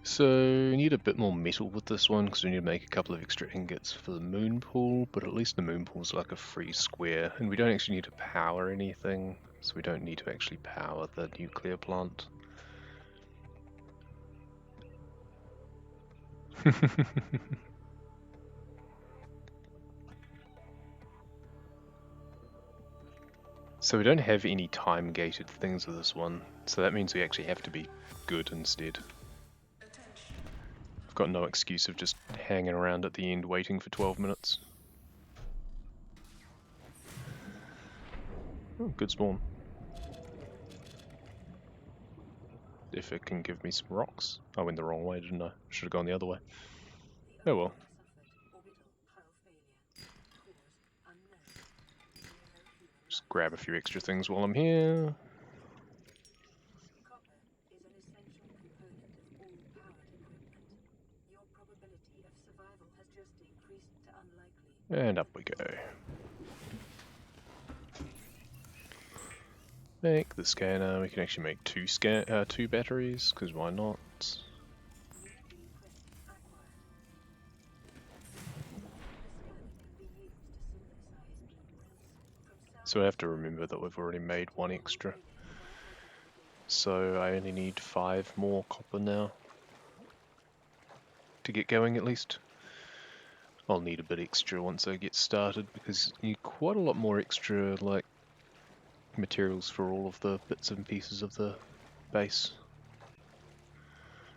So we need a bit more metal with this one because we need to make a couple of extra ingots for the moonpool, but at least the moonpool's like a free square, and we don't actually need to power anything, so we don't need to actually power the nuclear plant. So we don't have any time-gated things with this one, so that means we actually have to be good instead. I've got no excuse of just hanging around at the end waiting for 12 minutes. Oh, good spawn. If it can give me some rocks. I went the wrong way, didn't I? Should have gone the other way. Oh well. Just grab a few extra things while I'm here. And up we go. Make the scanner. We can actually make two batteries, because why not? So I have to remember that we've already made one extra. So I only need 5 more copper now to get going at least. I'll need a bit extra once I get started because you need quite a lot more extra like materials for all of the bits and pieces of the base.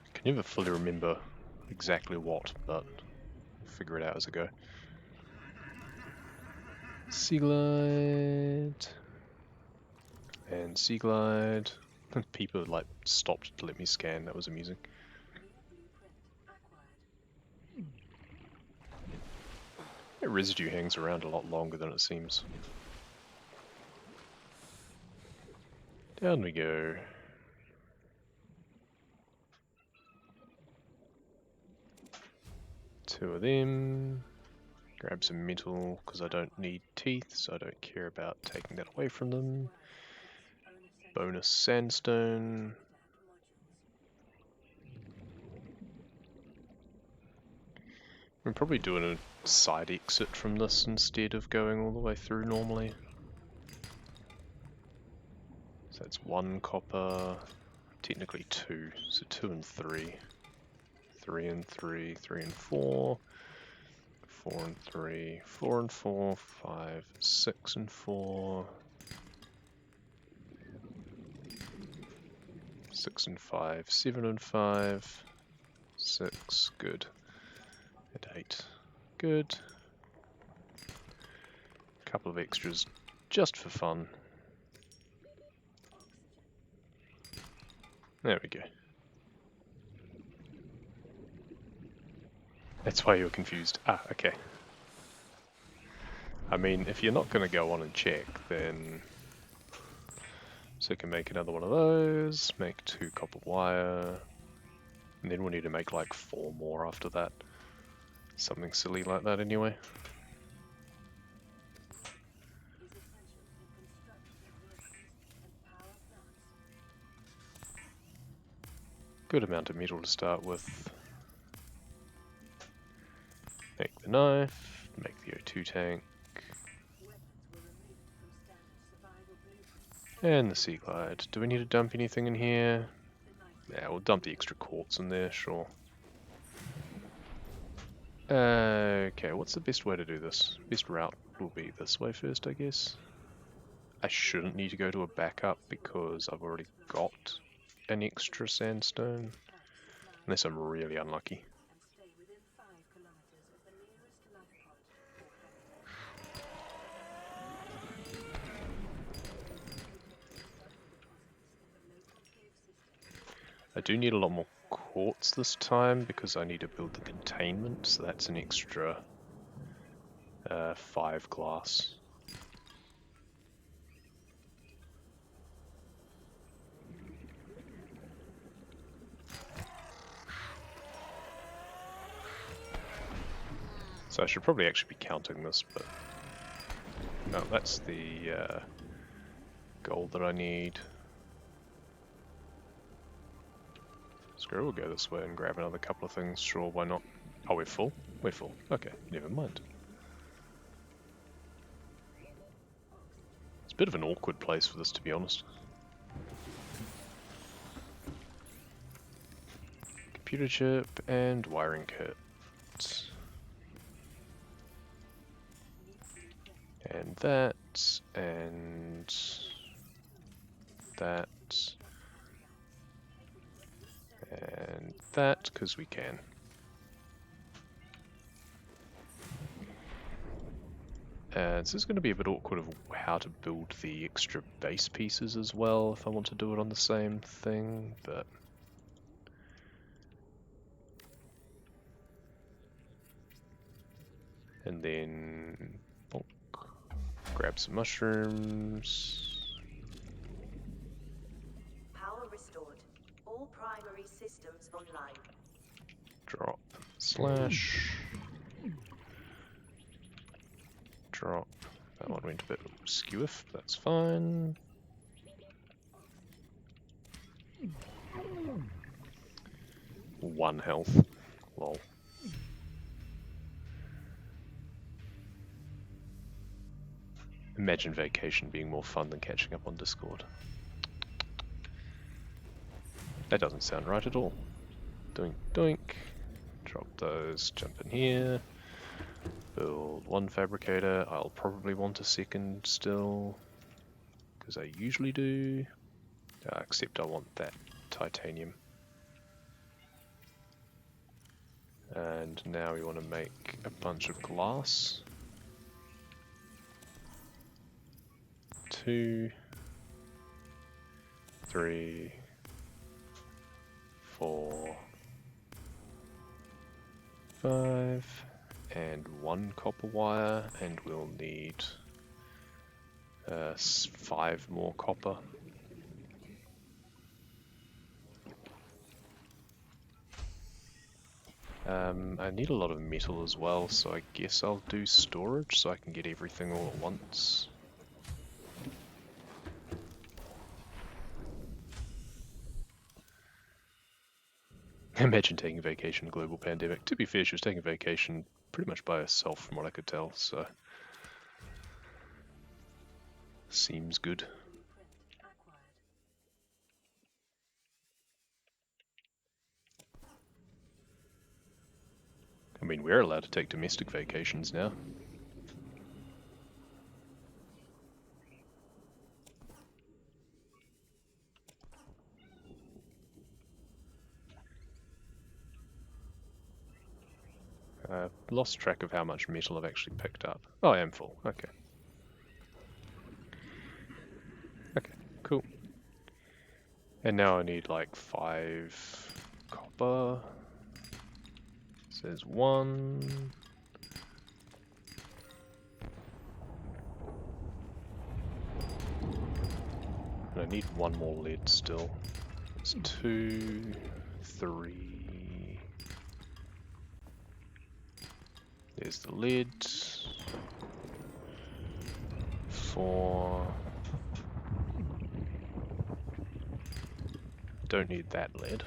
I can never fully remember exactly what, but figure it out as I go. Sea glide and sea glide. People like stopped to let me scan. That was amusing. That residue hangs around a lot longer than it seems. Down we go. Two of them. Grab some metal because I don't need teeth, so I don't care about taking that away from them. Bonus sandstone. I'm probably doing a side exit from this instead of going all the way through normally. So that's 1 copper, technically 2, so 2 and 3. 3 and 3, 3 and 4. 4 and 3, 4 and 4, 5, 6 and 4. 6 and 5, 7 and 5. 6, good. And 8, good. Couple of extras just for fun. There we go. That's why you were confused. Ah, okay. I mean, if you're not going to go on and check, then... So we can make another one of those, make 2 copper wire, and then we'll need to make like 4 more after that. Something silly like that anyway. Good amount of metal to start with. Make the knife, make the O2 tank. And the sea glide. Do we need to dump anything in here? Yeah, we'll dump the extra quartz in there, sure. Okay, what's the best way to do this? Best route will be this way first, I guess. I shouldn't need to go to a backup because I've already got an extra sandstone. Unless I'm really unlucky. I do need a lot more quartz this time because I need to build the containment, so that's an extra 5 glass. So I should probably actually be counting this, but no, that's the gold that I need. Screw, we'll go this way and grab another couple of things. Sure, why not? Oh, we're full? We're full. Okay, never mind. It's a bit of an awkward place for this, to be honest. Computer chip and wiring kit. And that, and that, and that, because we can. And so it's going to be a bit awkward of how to build the extra base pieces as well if I want to do it on the same thing, but... And then... bonk. Grab some mushrooms. Power restored. All primary systems online. Drop. Slash. Drop. That one went a bit skewiff, but that's fine. One health. Lol. Imagine vacation being more fun than catching up on Discord. That doesn't sound right at all. Doink doink. Drop those, jump in here. Build one fabricator. I'll probably want a second still, because I usually do. Except I want that titanium. And now we want to make a bunch of glass. 2, 3, 4, 5, and 1 copper wire, and we'll need 5 more copper. I need a lot of metal as well, so I guess I'll do storage so I can get everything all at once. Imagine taking a vacation in a global pandemic. To be fair, she was taking a vacation pretty much by herself from what I could tell, so... Seems good. I mean, we're allowed to take domestic vacations now. Lost track of how much metal I've actually picked up. Oh, I am full. Okay. Okay, cool. And now I need like 5 copper. Says 1. And I need 1 more lead still. It's 2, 3. There's the lid. 4. Don't need that lead.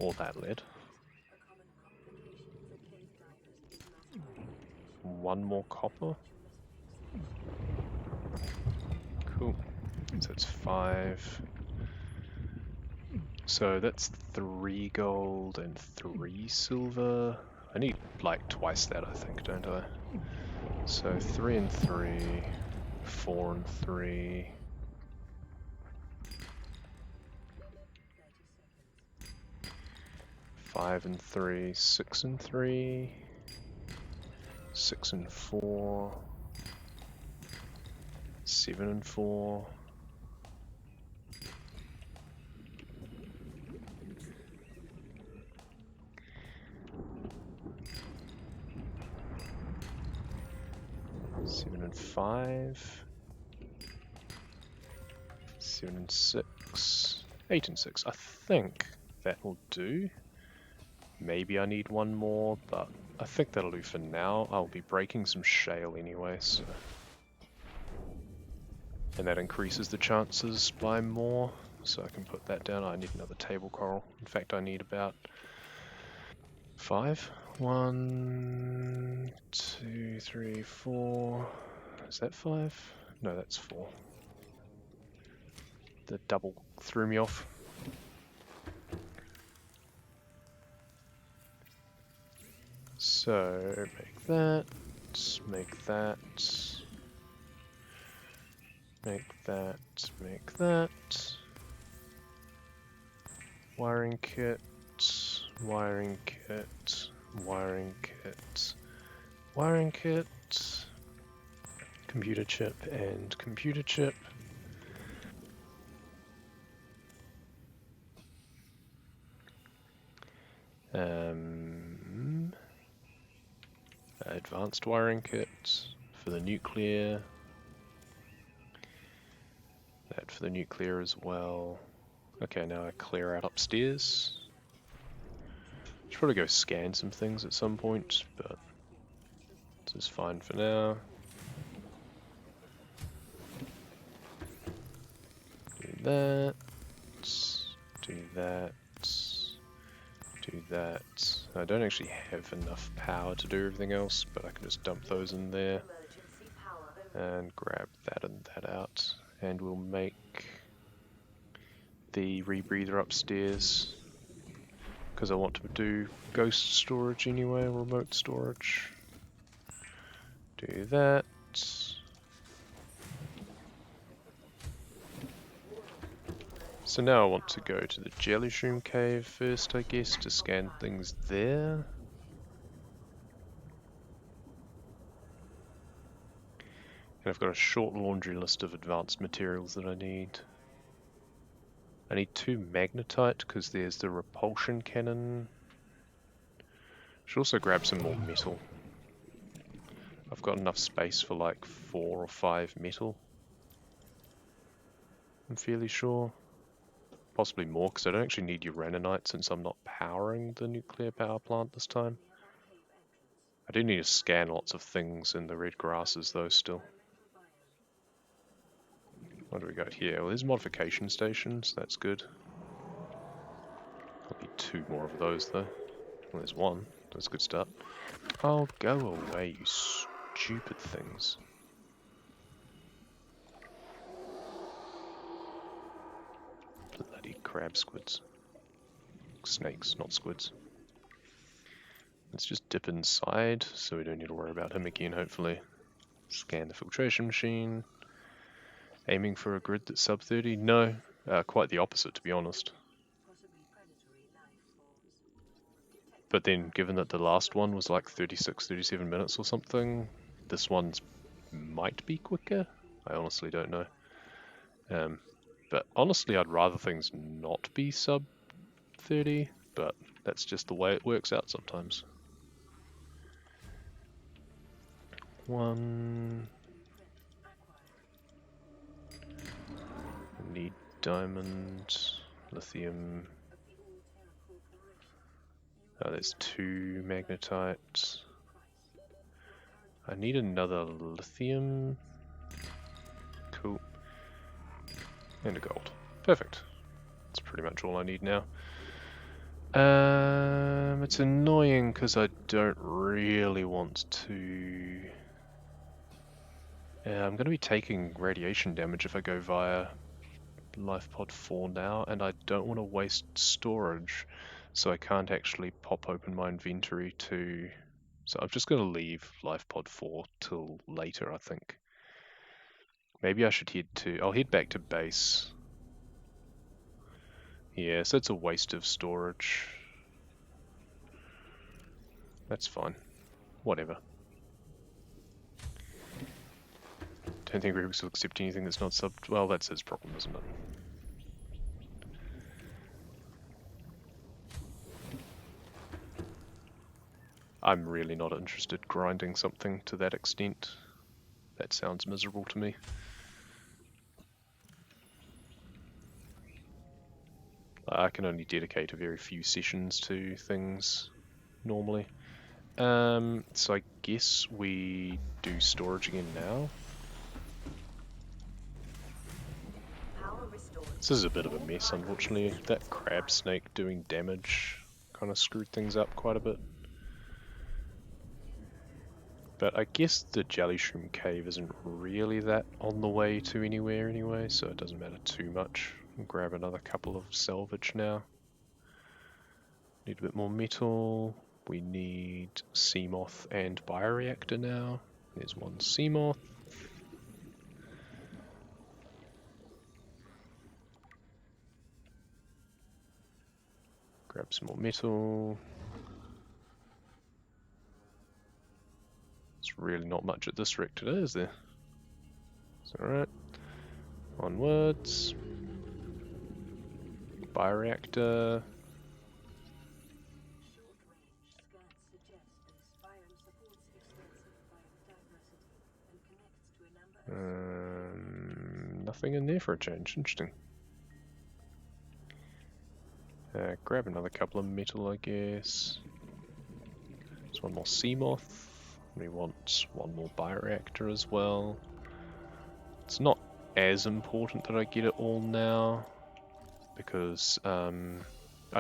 Or that lead. 1 more copper. Cool. So it's 5. So that's 3 gold and 3 silver. I need like twice that, I think, don't I? So 3 and 3, 4 and 3. Five and 3, 6 and 3, 6 and 4, 7 and 4. Seven and 5, 7 and 6, 8 and 6. I think that will do. Maybe I need 1 more, but I think that'll do for now. I'll be breaking some shale anyway, so... And that increases the chances by more. so I can put that down. I need another table coral. In fact, I need about 5. 1, 2, 3, 4. Is that 5? No, that's 4. The double threw me off. So make that, make that, make that, make that. Wiring kit, wiring kit, wiring kit, wiring kit, computer chip and computer chip. Advanced wiring kit for the nuclear. That for the nuclear as well. Okay, now I clear out upstairs. Should probably go scan some things at some point, but this is fine for now. Do that. Do that. Do that. I don't actually have enough power to do everything else, but I can just dump those in there and grab that and that out, and we'll make the rebreather upstairs because I want to do ghost storage anyway, remote storage. Do that. So now I want to go to the jelly shroom cave first, I guess, to scan things there. And I've got a short laundry list of advanced materials that I need. I need 2 magnetite because there's the repulsion cannon. Should also grab some more metal. I've got enough space for like 4 or 5 metal. I'm fairly sure. Possibly more because I don't actually need uraninite since I'm not powering the nuclear power plant this time. I do need to scan lots of things in the red grasses though still. What do we got here? Well, there's modification stations, that's good. I'll need 2 more of those though. Well, there's 1, that's a good start. Oh, go away, you stupid things. Bloody crab squids. Snakes, not squids. Let's just dip inside so we don't need to worry about him again, hopefully. Scan the filtration machine. Aiming for a grid that's sub 30? No, quite the opposite to be honest. But then given that the last one was like 36, 37 minutes or something, this one's might be quicker? I honestly don't know. But honestly I'd rather things not be sub 30, but that's just the way it works out sometimes. 1. Need diamond, lithium. Oh, there's 2 magnetites. I need another lithium. Cool. And a gold. Perfect. That's pretty much all I need now. It's annoying because I don't really want to... I'm going to be taking radiation damage if I go via Life Pod 4 now, and I don't want to waste storage, so I can't actually pop open my inventory to... So I'm just going to leave Life Pod 4 till later, I think. Maybe I should I'll head back to base. Yeah, so it's a waste of storage. That's fine. Whatever. Don't think Rubik's will accept anything that's not sub... Well, that's his problem, isn't it? I'm really not interested grinding something to that extent. That sounds miserable to me. I can only dedicate a very few sessions to things normally. So I guess we do storage again now. Power restored. This is a bit of a mess, unfortunately. That crab snake doing damage kind of screwed things up quite a bit. But I guess the jelly shroom cave isn't really that on the way to anywhere anyway, so it doesn't matter too much. I'll grab another couple of salvage now. Need a bit more metal. We need Seamoth and bioreactor now. There's one Seamoth. Grab some more metal. There's really not much at this wreck today, is there? It's alright. Onwards. Bioreactor. Nothing in there for a change. Interesting. Grab another couple of metal, I guess. There's one more Seamoth. We want one more bioreactor as well. It's not as important that I get it all now, because I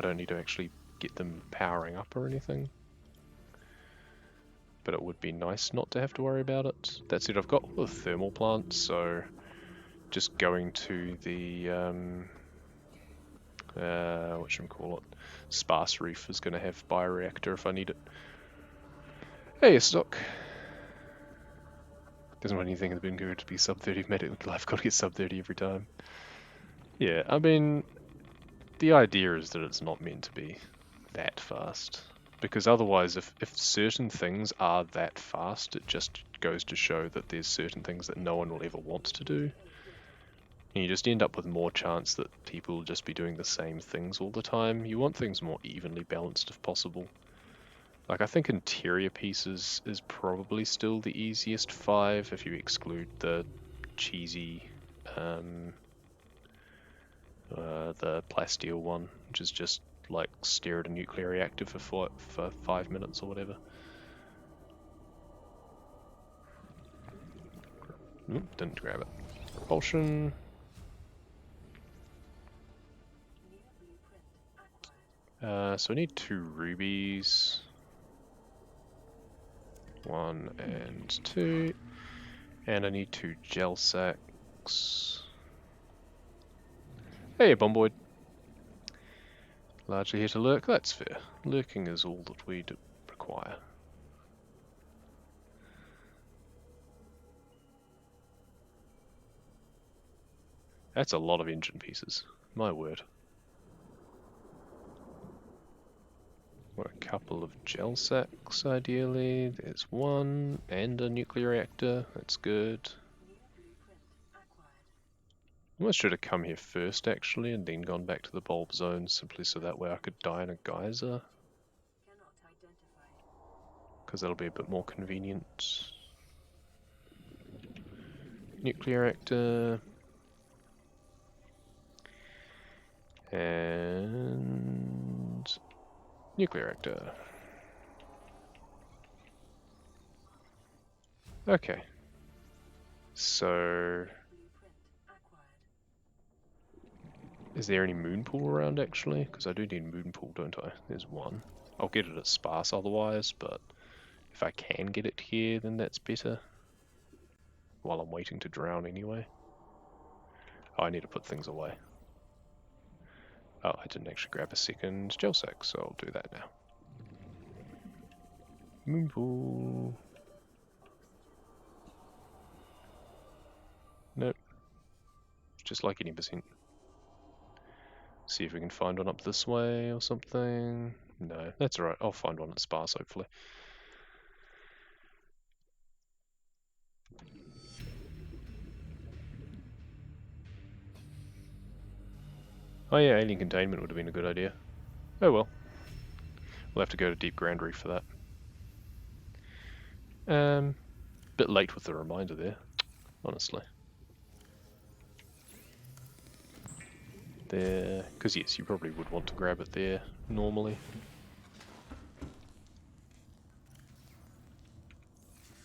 don't need to actually get them powering up or anything. But it would be nice not to have to worry about it. That said, I've got all the thermal plants, so just going to the whatchamacallit, sparse reef is going to have bioreactor if I need it. Hey, stock. Doesn't want anything in the bingo to be sub 30 medic. I've got to get sub 30 every time. Yeah, I mean, the idea is that it's not meant to be that fast. Because otherwise, if certain things are that fast, it just goes to show that there's certain things that no one will ever want to do. And you just end up with more chance that people will just be doing the same things all the time. You want things more evenly balanced if possible. Like, I think interior pieces is probably still the easiest 5 if you exclude the cheesy, the plasteel one, which is just like stare at a nuclear reactor for 5 minutes or whatever. Oop, didn't grab it. Propulsion. So I need 2 rubies. 1 and 2. And I need 2 gel sacks. Hey, Bomboid. Largely here to lurk, that's fair. Lurking is all that we require. That's a lot of engine pieces, my word. Want a couple of gel sacks, ideally. There's 1, and a nuclear reactor, that's good. Almost should have come here first, actually, and then gone back to the bulb zone, simply so that way I could die in a geyser. Because that'll be a bit more convenient. Nuclear reactor. And nuclear reactor. Okay. So is there any moonpool around actually? Because I do need moonpool, don't I? There's 1. I'll get it at sparse otherwise, but if I can get it here, then that's better. While I'm waiting to drown anyway. Oh, I need to put things away. Oh, I didn't actually grab a second gel sack, so I'll do that now. Moonpool. Nope. Just like any percent. See if we can find one up this way or something. No, that's alright. I'll find one at sparse, hopefully. Oh yeah, alien containment would have been a good idea. Oh well. We'll have to go to Deep Grand Reef for that. Bit late with the reminder there, honestly. There, because yes, you probably would want to grab it there normally.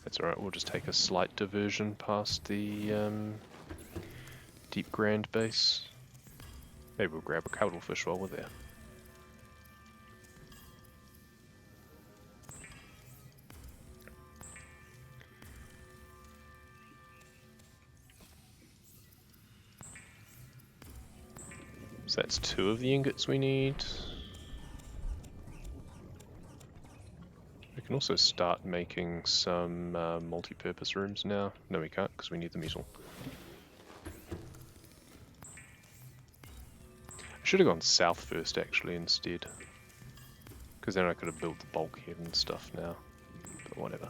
That's alright, we'll just take a slight diversion past the Deep Grand base. Maybe we'll grab a cuttlefish while we're there. So that's 2 of the ingots we need. We can also start making some multi-purpose rooms now. No, we can't because we need the metal. I should have gone south first actually instead. Because then I could have built the bulkhead and stuff now. But whatever.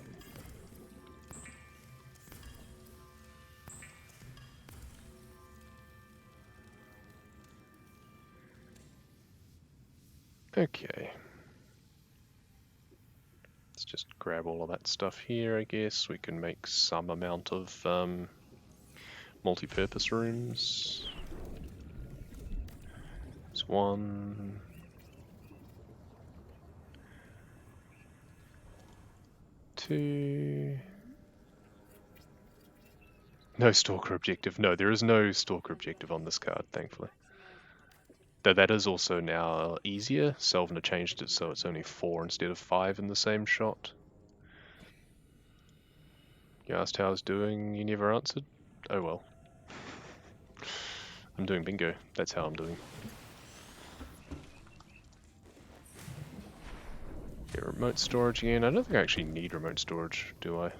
Okay. Let's just grab all of that stuff here, I guess. We can make some amount of multi-purpose rooms. There's 1, 2. No stalker objective. No, there is no stalker objective on this card, thankfully. Though that is also now easier. Selvner changed it so it's only 4 instead of 5 in the same shot. You asked how I was doing, you never answered? Oh well. I'm doing bingo, that's how I'm doing. Yeah, remote storage again. I don't think I actually need remote storage, do I?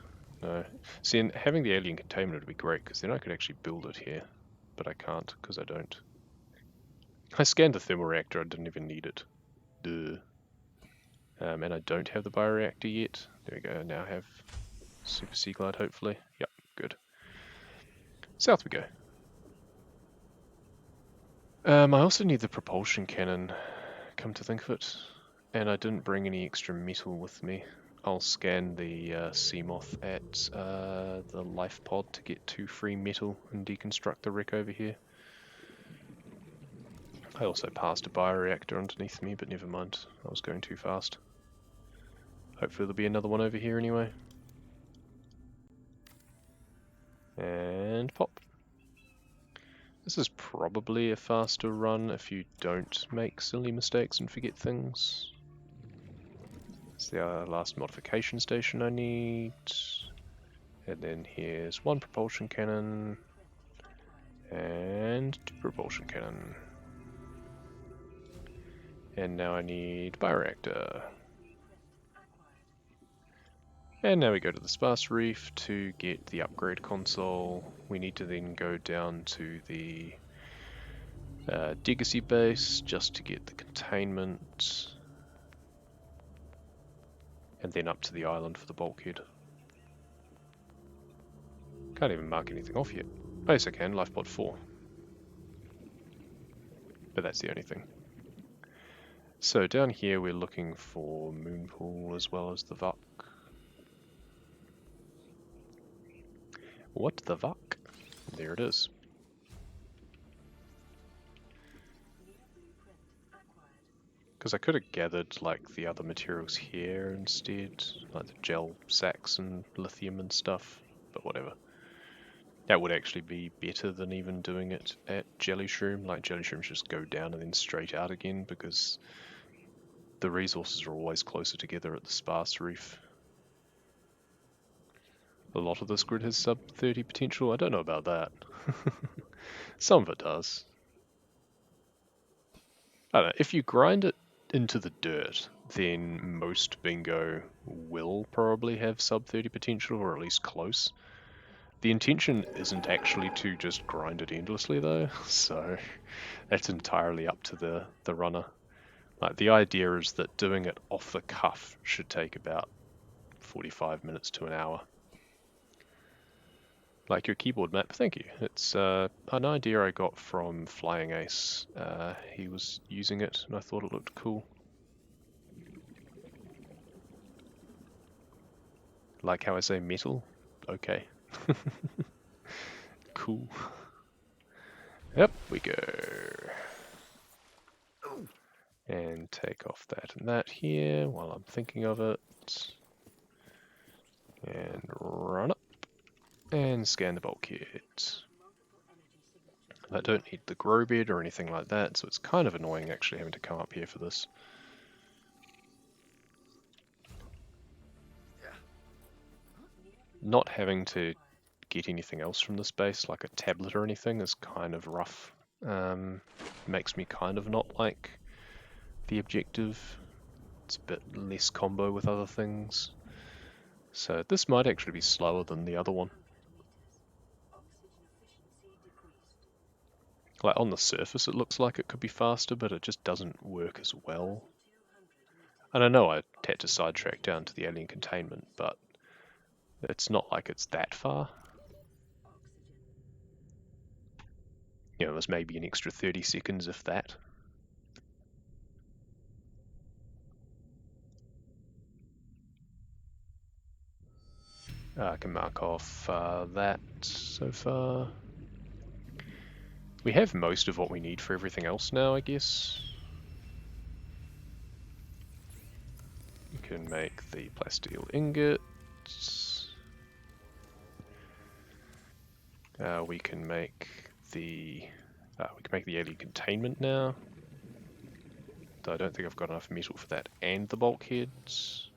No. See, and having the alien containment would be great, because then I could actually build it here. But I can't, because I don't. I scanned the thermal reactor, I didn't even need it. Duh. And I don't have the bioreactor yet. There we go, I now have Super Sea Glide, hopefully. Yep, good. South we go. I also need the propulsion cannon, come to think of it. And I didn't bring any extra metal with me. I'll scan the Seamoth at the life pod to get 2 free metal and deconstruct the wreck over here. I also passed a bioreactor underneath me, but never mind, I was going too fast. Hopefully there'll be another one over here anyway. And pop. This is probably a faster run if you don't make silly mistakes and forget things. It's the last modification station I need. And then here's 1 propulsion cannon. And 2 propulsion cannon. And now I need bioreactor. And now we go to the sparse reef to get the upgrade console. We need to then go down to the Degacy base just to get the containment. And then up to the island for the bulkhead. Can't even mark anything off yet. Oh yes I can, lifepod 4. But that's the only thing. So down here we're looking for moonpool as well as the Vuck. What the fuck? There it is. Because I could have gathered like the other materials here instead, like the gel sacks and lithium and stuff, but whatever. That would actually be better than even doing it at Jelly Shroom. Like Jelly Shrooms just go down and then straight out again because the resources are always closer together at the sparse reef. A lot of this grid has sub 30 potential. I don't know about that. Some of it does. I don't know. If you grind it into the dirt, then most bingo will probably have sub 30 potential, or at least close. The intention isn't actually to just grind it endlessly though, so that's entirely up to the runner. Like, the idea is that doing it off the cuff should take about 45 minutes to an hour. Like your keyboard map, thank you. It's an idea I got from Flying Ace. He was using it and I thought it looked cool. Like how I say metal? Okay. Cool. Yep, we go. And take off that and that here while I'm thinking of it. And run up. And scan the bulkhead. I don't need the grow bed or anything like that, so it's kind of annoying actually having to come up here for this. Not having to get anything else from this base, like a tablet or anything, is kind of rough. Makes me kind of not like the objective. It's a bit less combo with other things. So this might actually be slower than the other one. Like on the surface it looks like it could be faster, but it just doesn't work as well. And I know I had to sidetrack down to the alien containment, but it's not like it's that far. You know, there's maybe an extra 30 seconds if that. I can mark off that so far. We have most of what we need for everything else now, I guess. We can make the plasteel ingots. We can make the alien containment now. Though I don't think I've got enough metal for that and the bulkheads.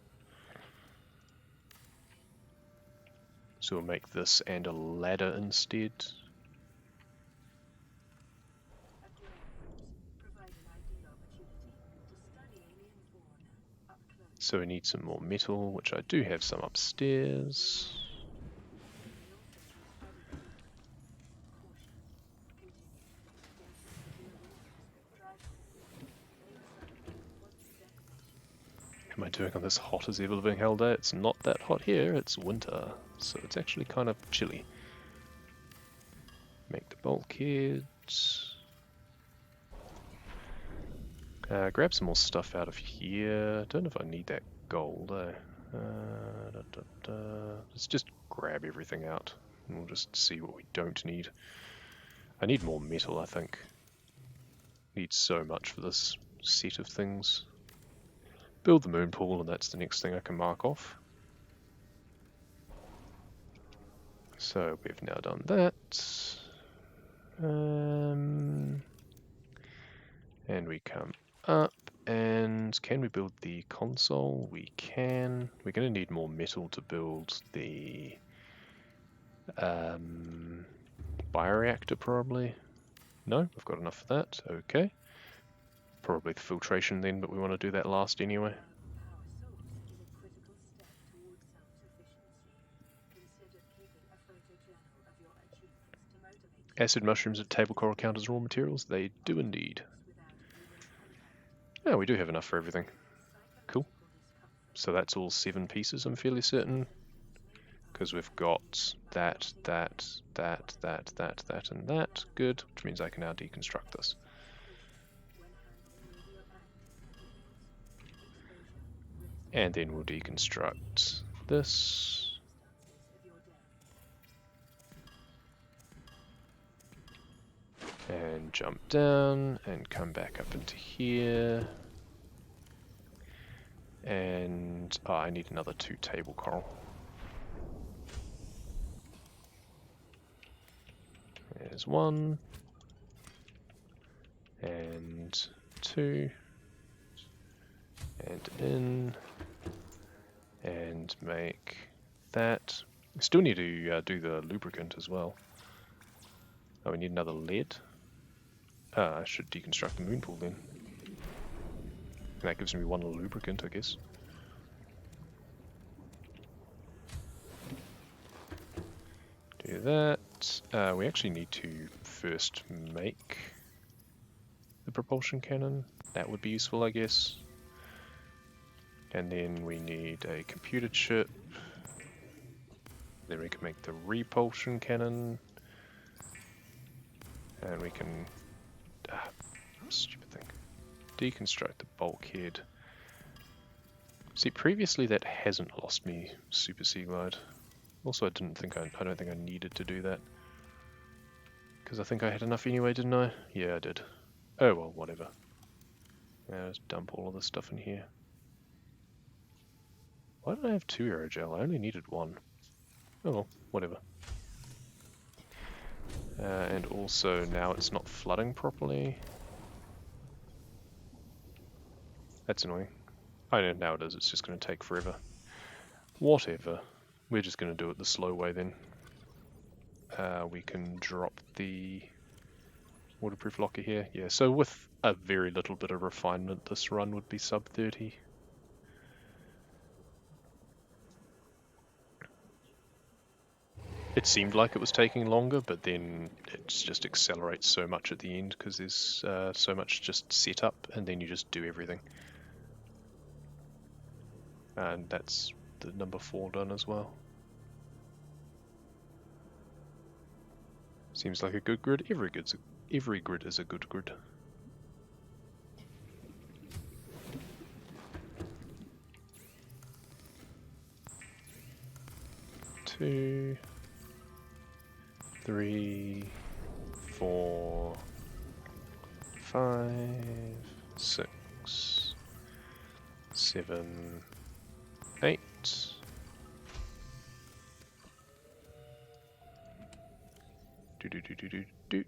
So we'll make this and a ladder instead. So we need some more metal, which I do have some upstairs. Am I doing on this hot as ever living hell day? It's not that hot here, it's winter, so it's actually kind of chilly. Make the bulkheads. Grab some more stuff out of here. Don't know if I need that gold, Let's just grab everything out and we'll just see what we don't need. I need more metal, I think. Need so much for this set of things. Build the moonpool, and that's the next thing I can mark off. So we've now done that. And we come up, and can we build the console? We can. We're going to need more metal to build the bioreactor, probably. No, I've got enough for that. Okay. Probably the filtration then, but we want to do that last anyway. Acid mushrooms and table coral count as raw materials? They do indeed. Yeah, we do have enough for everything. Cool. So that's all 7 pieces, I'm fairly certain. Because we've got that, and that. Good, which means I can now deconstruct this. And then we'll deconstruct this. And jump down and come back up into here. And I need another 2 table coral. There's 1. And 2. And in. And make that. We still need to do the lubricant as well. Oh, we need another lead. I should deconstruct the moonpool then. And that gives me 1 lubricant, I guess. Do that. We actually need to first make the propulsion cannon. That would be useful, I guess. And then we need a computer chip. Then we can make the repulsion cannon. And we can... stupid thing. Deconstruct the bulkhead. See, previously that hasn't lost me Super Seaglide. Also, I don't think I needed to do that. Because I think I had enough anyway, didn't I? Yeah, I did. Oh well, whatever. Yeah, just dump all of this stuff in here. Why did I have 2 aerogel? I only needed 1. Oh well, whatever. And also now it's not flooding properly. That's annoying. I know now it is, it's just going to take forever. Whatever. We're just going to do it the slow way then. We can drop the waterproof locker here. Yeah, so with a very little bit of refinement, this run would be sub 30. It seemed like it was taking longer, but then it just accelerates so much at the end because there's so much just setup, and then you just do everything. And that's the number 4 done as well. Seems like a good grid. Every grid is a good grid. Two, 3, 4, 5, 6, 7, 8. Do.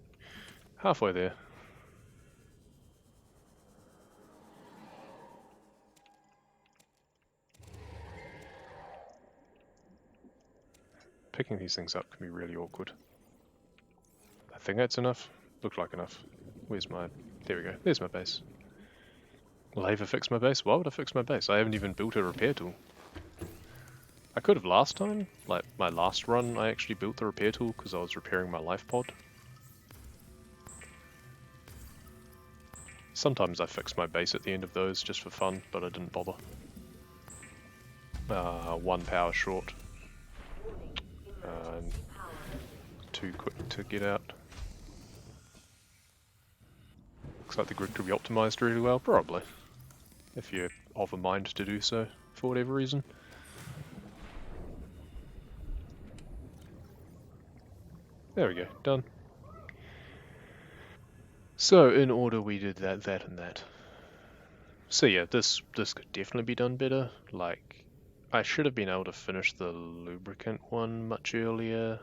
Halfway there. Picking these things up can be really awkward. I think that's enough. Looked like enough. Where's my... There we go. There's my base. Will I ever fix my base? Why would I fix my base? I haven't even built a repair tool. I could have last time. Like, my last run, I actually built the repair tool because I was repairing my life pod. Sometimes I fix my base at the end of those just for fun, but I didn't bother. 1 power short. Too quick to get out. Looks like the grid could be optimized really well, probably. If you're of a mind to do so, for whatever reason. There we go, done. So in order we did that, that, and that. So yeah, this could definitely be done better. Like, I should have been able to finish the lubricant one much earlier.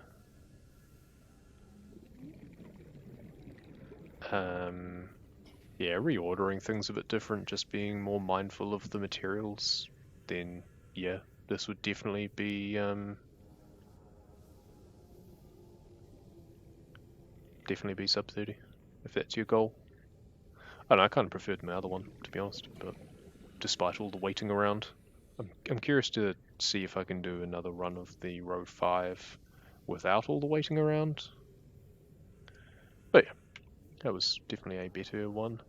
Yeah, reordering things a bit different, just being more mindful of the materials, then yeah, this would definitely be sub 30, if that's your goal. I don't know, I kind of preferred my other one, to be honest, but despite all the waiting around, I'm curious to see if I can do another run of the row 5 without all the waiting around. But yeah, that was definitely a better one.